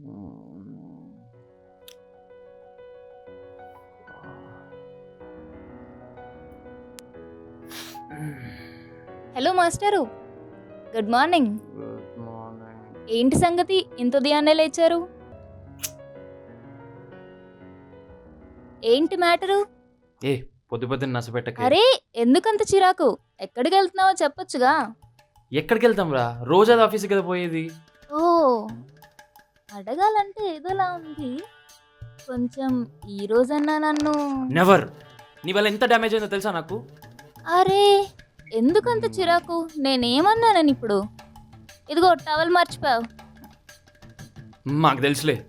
Hello master, good morning. Good morning. ఏంటి సంగతి, ఇంత ఉదయాన్నే లేచారు? ఏంటి మ్యాటరు? ఏ పొద్దు పొద్దున్న నసపెట్టకే. అరే, ఎందుకంత చిరాకు? ఎక్కడికి వెళ్తున్నావో చెప్పొచ్చుగా. ఎక్కడికి వెళ్తాం రా, రోజు అది ఆఫీస్కి కదా పోయేది. ఓ, అడగాలంటే ఏదోలా ఉంది. కొంచెం ఈ రోజన్నా నన్ను. నెవర్. నీ వల్ల ఎంత డ్యామేజ్ అయిందో తెలుసా నాకు. అరే, ఎందుకంత చిరాకు? నేనేమన్నానని ఇప్పుడు? ఇదిగో టవల్ మర్చిపోయావు. మాకు తెలుసులే.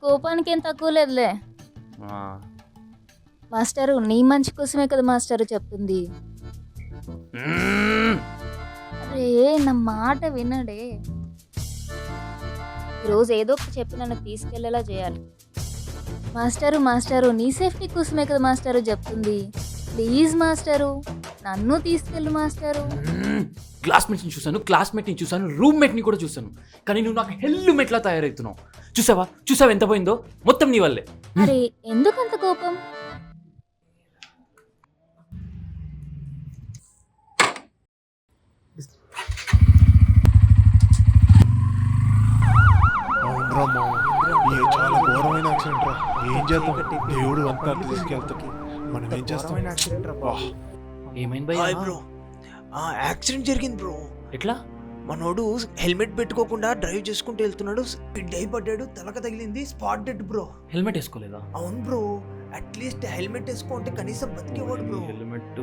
కోపానికి ఏం తక్కువ లేదులే. ఆ, మాస్టరు, నీ మంచి కోసమే కదా మాస్టరు చెప్తుంది. మ్మ్. అరే, నా మాట వినడే. ఈరోజు ఏదో ఒకటి చెప్పి నన్ను తీసుకెళ్లేలా చేయాలి. మాస్టరు, నీ సేఫ్టీ కోసమే కదా మాస్టరు చెప్తుంది. ప్లీజ్ మాస్టరు, నన్ను తీసుకెళ్ళు మాస్టరు. క్లాస్మేట్ని చూసాను, రూమ్మేట్ని కూడా చూసాను, కానీ నువ్వు నాకు హెల్మెట్లా తయారవుతున్నావు. చూసావా ఎంత పోయిందో? మొత్తం నీ వల్లే. అరే, ఎందుకంత కోపం? అవునరా ఇది చాలా ఘోరమైన యాక్సిడెంట్ రా. ఏం చేద్దాం, దేవుడు అంతా తీసుకెళ్తా, మనం ఏం చేస్తాం? ఏమైంది హాయ్ భయ్యా? బ్రో, యాక్సిడెంట్ జరిగింది బ్రో. ఎట్లా? మనోడు హెల్మెట్ పెట్టుకోకుండా డ్రైవ్ చేసుకుంటూ వెళ్తున్నాడు, స్కిడ్ అయి పడ్డాడు, తలక తగిలింది, స్పాట్ డెడ్ బ్రో. హెల్మెట్ వేసుకోలేదా? అవును బ్రో, అట్లీస్ట్ హెల్మెట్ వేసుకుంటే కనీసం బతికేవాడు బ్రో. హెల్మెట్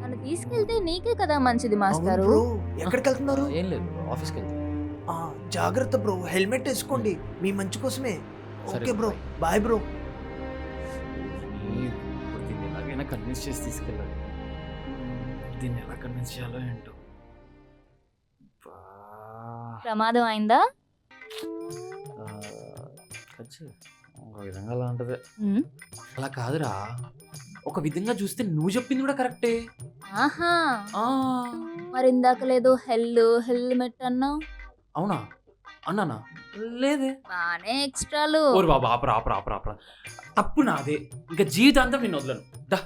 నన్ను తీసుకెళ్తే నీకే కదా మంచిది అవును మాస్టరు. బ్రో, ఎక్కడికి వెళ్తున్నారు? ఏం లేదు, ఆఫీస్కి వెళ్తా. జాగ్రత్త బ్రో, హెల్మెట్ వేసుకోండి, మీ మంచి కోసమే. సరే, okay bro, bye. Bye bro. దీన్ని ఎలాగైనా కన్విన్స్ చేసి తీసుకెళ్ళాలి. దీన్ని ఎలా కన్విన్స్ చేయాలో ఏంటో. బా. ప్రమాదం అయిందా? ఆ, ఖచ్చి. ఒక విధంగా అలా ఉంటుంది. ఉమ్, అలా కాదురా, ఒక విధంగా చూస్తే నువ్వు చెప్పింది కూడా కరెక్టే. ఆహా, ఆ, మరి ఇందాక లేదు హెల్మెట్ అన్నావు. అవునా? అన్నానా? లేదే. బానే ఎక్స్ట్రాలు. ఓరు బాబా, ఆపరా. తప్పు నాదే, ఇంకా జీవితాంతం నేను వదలను. దా